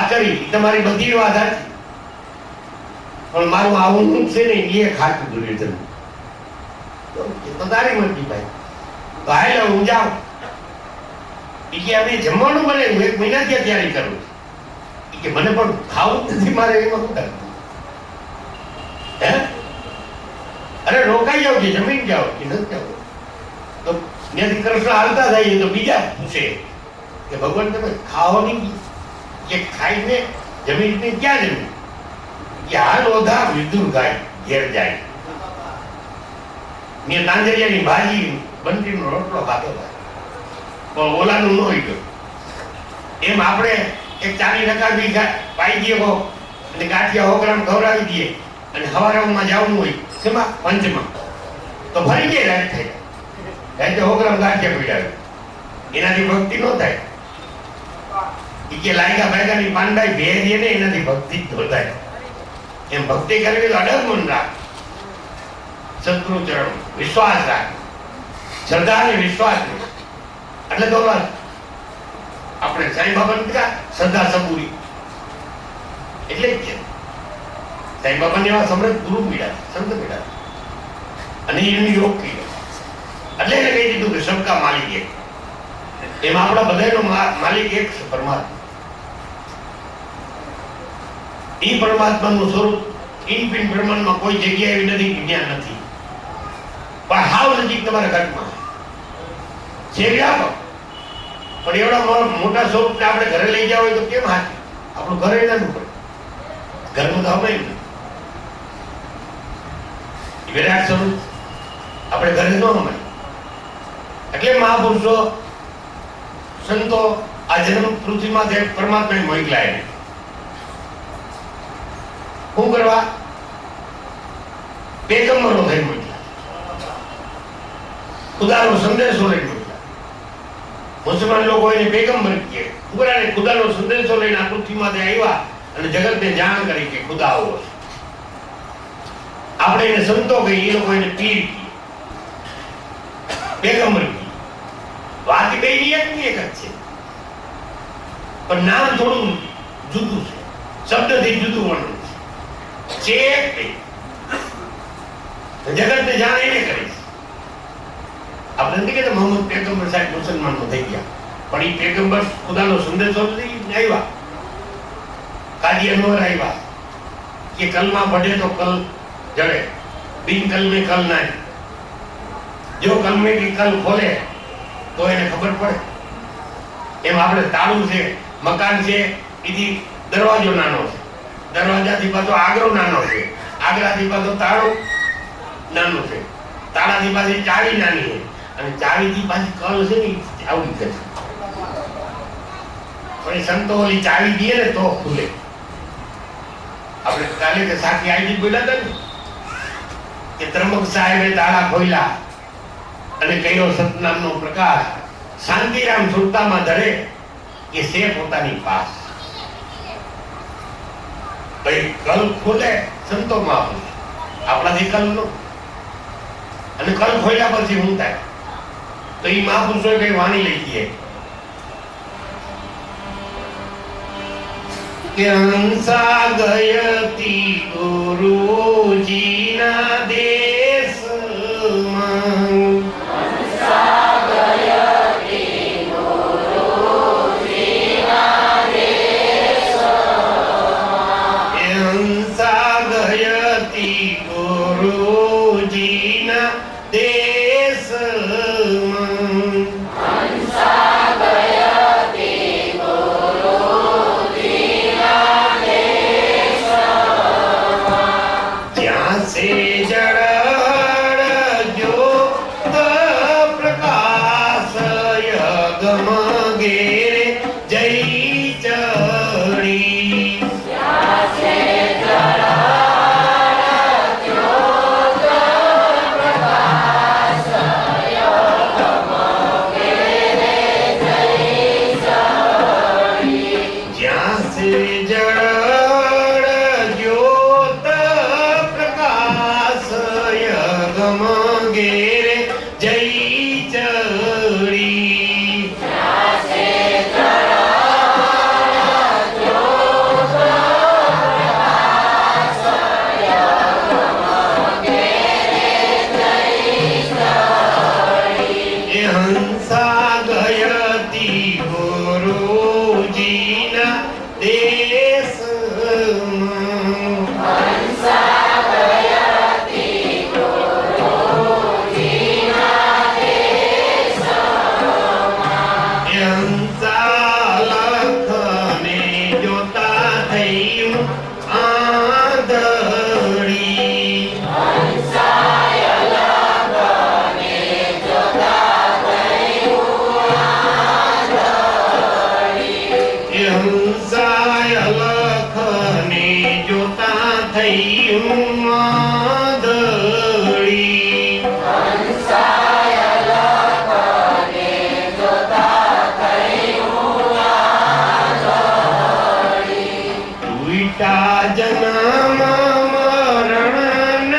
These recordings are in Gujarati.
વાત કરી તમારી બધી વાત હતી, પણ મારું આવું છે ને એ ખાતું દુર્યોધન. તો તારી મરજી ભાઈ, તો હાલ હું જાઉં. કે અમે જમવાનું બને, હું 1 મહિનાથી તૈયારી કરું. કે મને પણ ખાવું નથી, મારે એમાં શું કરવું? હે અરે રોકાઈ જાવ છે, જમીન જાઓ કે નથી જાવ. તો ત્યાંથી કૃષ્ણ હાલતા થાય તો બીજા પૂછે કે ભગવાન તમે ખાવાની કે ખાઈને જમીન ક્યાં જમીન? કે હાલ ઓધા વિદુર ગાય ઘેર જાય. મેં તાંજરિયાની ભાજી બંટીનો રોટલો ખાધો પણ ઓલાનું ન હોય. એમ આપણે એક 40 રકાબી પાઈ દઈએ અને ગાંઠિયા હોકરામ ખવડાવી દઈએ અને હવારામાં જવાનું હોય શેમાં પંચમાં, તો ફરી જાય રાત થઈ રાતે હોકરામ ગાંઠિયા પીડાવે. એનાથી ભક્તિ ન થાય. કે લાયકા બાયકાની પાંડાઈ ભેરીએ ને એનાથી ભક્તિ જ ન થાય. એમ ભક્તિ કરવી તો અડગ મન રાખ, સદગુરુ ચરણ વિશ્વાસ રાખ, શ્રદ્ધા અને વિશ્વાસ એટલે તો આપણે સાંઈ બાબા ને શ્રદ્ધા સબૂરી એટલે જ છે. સાંઈ બાબા એવા સમૃદ્ધ ગુરુ મળ્યા, સંત મળ્યા અને એની યોગ કર્યો એટલે એને કહી દીધું કે સબકા માલિક એક. એમાં આપણા બધાનો માલિક એક છે, પરમાત્મા. એ પરમાત્માનું સ્વરૂપ ઇનપિન બ્રહ્માંડમાં કોઈ જગ્યા એવી નથી કે જ્યાં નથી, પણ હાવ નજીક તમારા ઘટમાં છે વ્યાપક. પણ એવડા મોટા સ્વરૂપને આપણે ઘરે લઈ જાવ હોય તો કેમ હાથી? આપણું ઘરે નાનું પડે, ઘરનું તો અમે વિરાટ સ્વરૂપ આપણે ઘરે ન અમાય. એટલે મહાપુરુષો સંતો આ જન્મ પૃથ્વીમાં પરમાત્માએ મોકલાય એને શું કરવા? પેગમ્બરો થઈ મોકલા, ખુદાનો સંદેશો લઈને મોકલા. મુસલમાન લોકો એને પેગમ્બર કહે. ખુદાને ખુદાનો સંદેશો લઈને આ પૃથ્વીમાં આવ્યા અને જગતને જાણ કરી કે ખુદા આવો છે. આપણે એને સંતો કહીએ, એ લોકો એને પીર કહીએ, પેગમ્બર કહીએ. વાત બે એક જ છે, પણ નામ થોડું જુદું છે, શબ્દથી જુદું વર્ણન છે. જગતને જાણ એને કરી. આપણે નથી કહેતા મોહમ્મદ પેગમ્બર સાહેબ મુસલમાનો થઈ ગયા, પણ એ પેગમ્બર ખુદાનો સંદેશો લઈને આવ્યા. કાજી અનવર આવ્યા કે કલમાં પડે તો કલ જડે, બિન કલ में कल ना है. જો કલ में की कल खोले તો એને ખબર પડે. એમ આપણે તાળું છે, મકાન છે, એથી દરવાજો નાનો છે, દરવાજાથી પાછો આગરો નાનો છે, આગરાથી પાછો તાળો નાનો છે, તાળાથી પાછી ચાવી નાની છે, અને ચાવીથી પાછી કલ છે ને આવડી છે. પણ સંતો ઓલી ચાવી દે ને તો ખુલે. આપણે કાલે કે સાથી આવી બોલ્યા હતા ને કે ત્રંબક સાહેબે તાળા ખોલ્યા અને કયો સતનામનો પ્રકાશ શાંતિરામ સુરતામાં ધરે કે સે પોતાની પાસ. ભાઈ કલ ખોલે સંતોમાં આપણાથી કલ નો, અને કલ ખોલ્યા પછી શું થાય? તો એ મહાપુરુષોએ કઈ વાણી લઈ દઈએ કે હંસા ગયતી ગુરુજીના દેશમાં, હંસા ગયતી ગુરુજીના દેશમાં, હંસા ગયતી ગુરુજીના દેશમાં, હંસા ગયતી ગુરુજીના દેશમાં, જ્યાં સે જડ ગુરુજીના દેશમાં લખને જોતા થયું આંધળી હંસાય લખને જોતા થયું આંધળી ઉઈટા જન્મ મરણના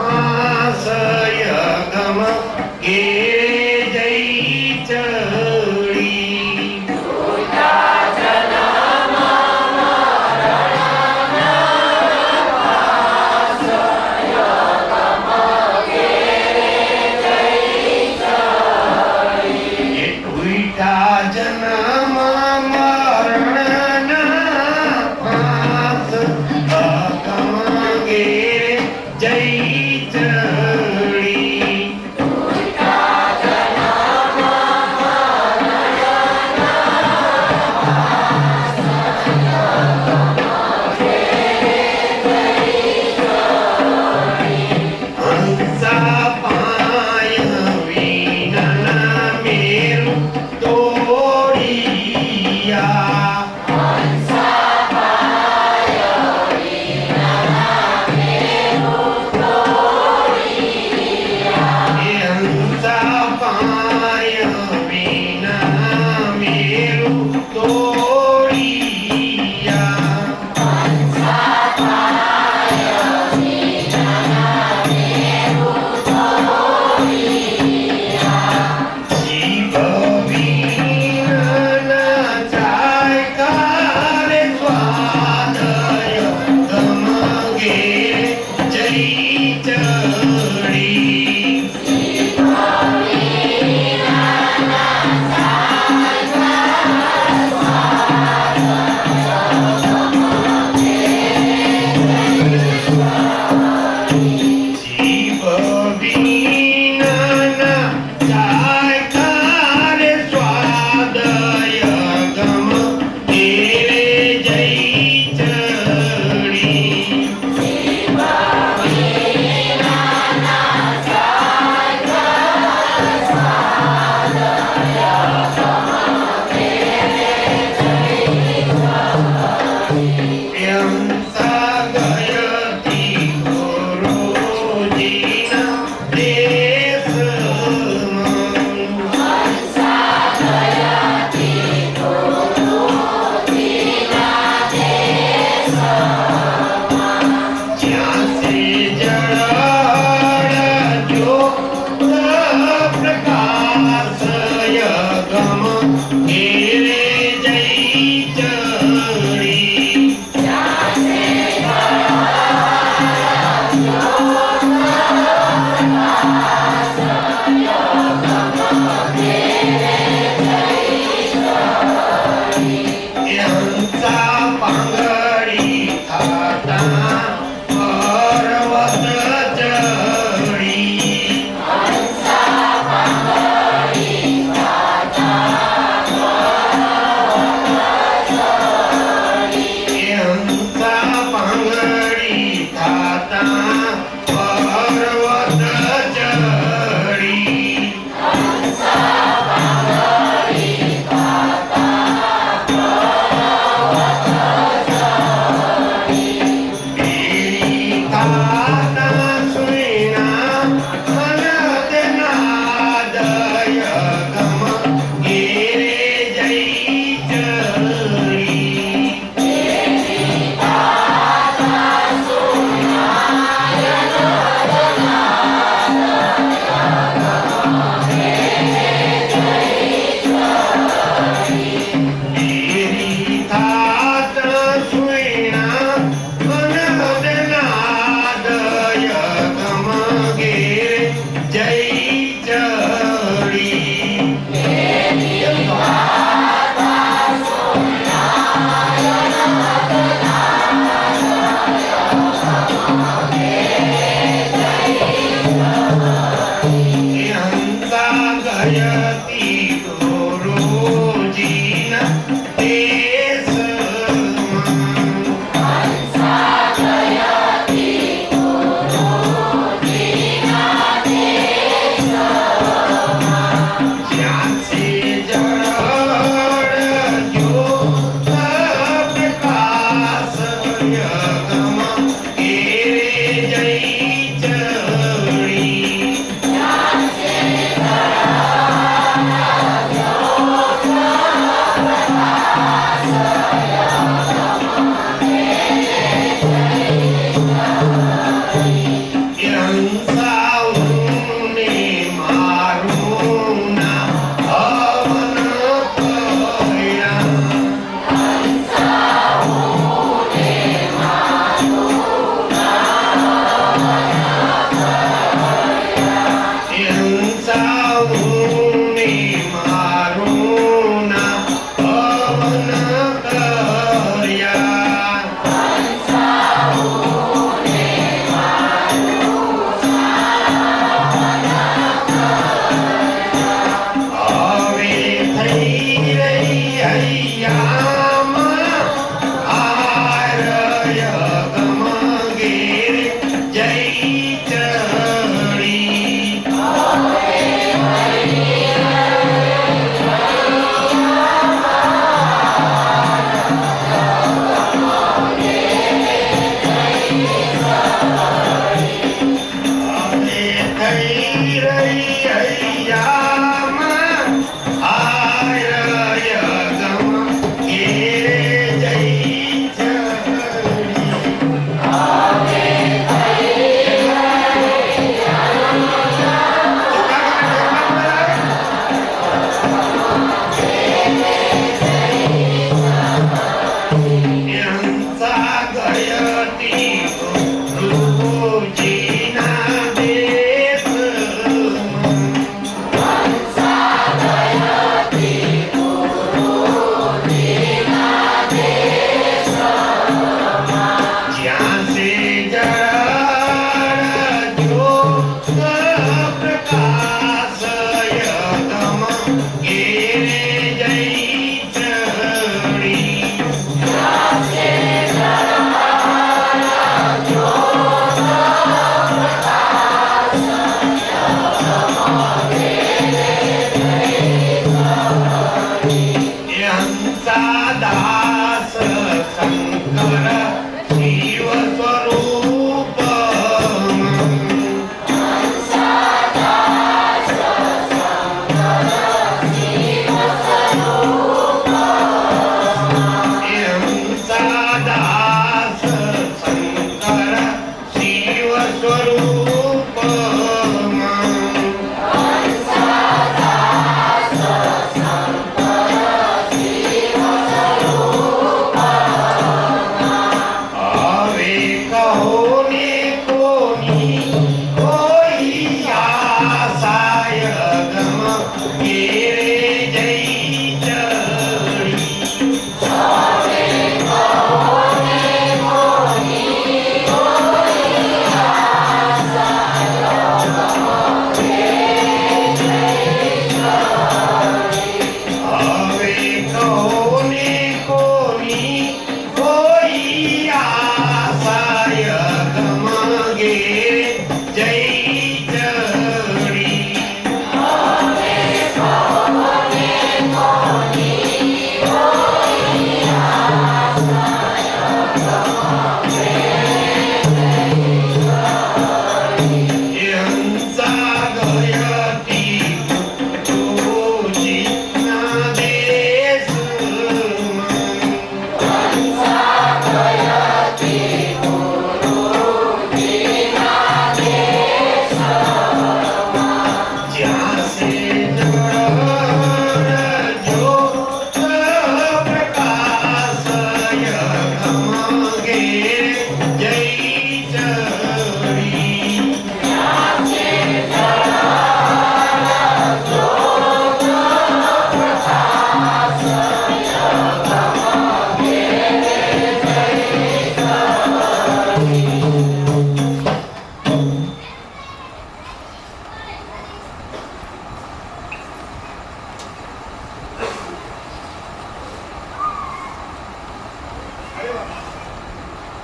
આશય ગમ ઘેરે જઈ ચડી ઉઈટા જન્મ જય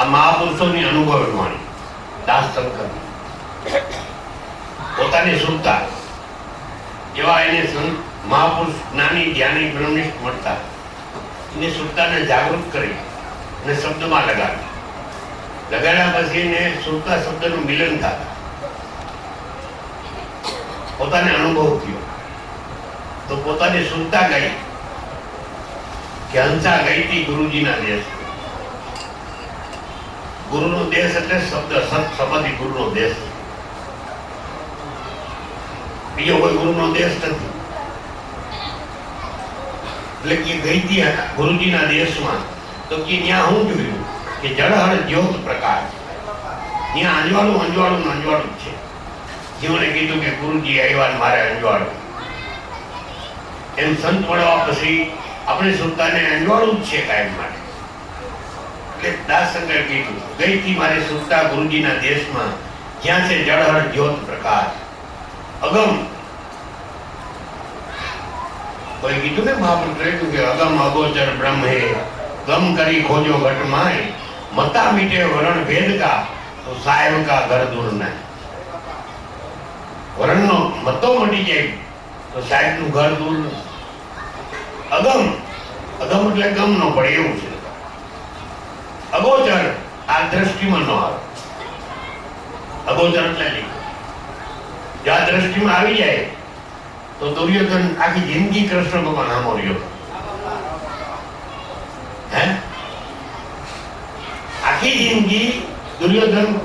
આ મહાપુરુષોની અનુભવ વાણી દાસ શંકર પોતાની સુરતા એવા એને સંત મહાપુરુષ જ્ઞાની જ્ઞાની બ્રહ્મનિષ્ઠ મળતા એને સુરતાને જાગૃત કરી અને શબ્દમાં લગાડ્યા પછી એને સુરતા શબ્દનું મિલન થતા પોતાને અનુભવ થયો તો પોતાની સુરતા ગઈ કે હંસા ગઈ હતી ગુરુજીના દેશ. ગુરુનો દેશ એટલે શબ્દ સત સમાધિ ગુરુનો દેશ, બીજો કોઈ ગુરુનો દેશ નથી. એટલે કે ગઈ હતી ગુરુજીના દેશમાં તો કે ત્યાં હું જોયું કે જળહળ જ્યોત પ્રકાશ, ત્યાં અંજવાળું અંજવાળું અંજવાળું છે. જીવને કીધું કે ગુરુજી આવ્યા મારે અંજવાળું. એમ સંત મળવા પછી આપણે સુરતાને અંજવાળું જ છે કાયમ માટે. એટલે દાસ શંકર કીધું ગઈ થી મારી સુરતા ગુરુજીના દેશમાં, જ્યાં છે જળહળ જ્યોત પ્રકાશ, અગમ કોઈ કીધું ને મહાપુરુષે કે અગમ અગોચર બ્રહ્મ હે, ગમ કરી ખોજો ઘટ માય, મતા મીટે વરણ ભેદ કા, તો સાહેબ કા ઘર દૂર ના. વરણનો મતો મટી જાય તો સાહેબનું ઘર દૂર ન. અગમ, અગમ એટલે ગમ ન પડે એવું છે. અગોચર આ દ્રષ્ટિમાં ન આવે. અગોચર એટલે નહીં. જો આ દ્રષ્ટિમાં આવી જાય તો દુર્યોધન આખી જિંદગી કૃષ્ણ ભગવાન આમો રહ્યો. હે, આખી જિંદગી દુર્યોધન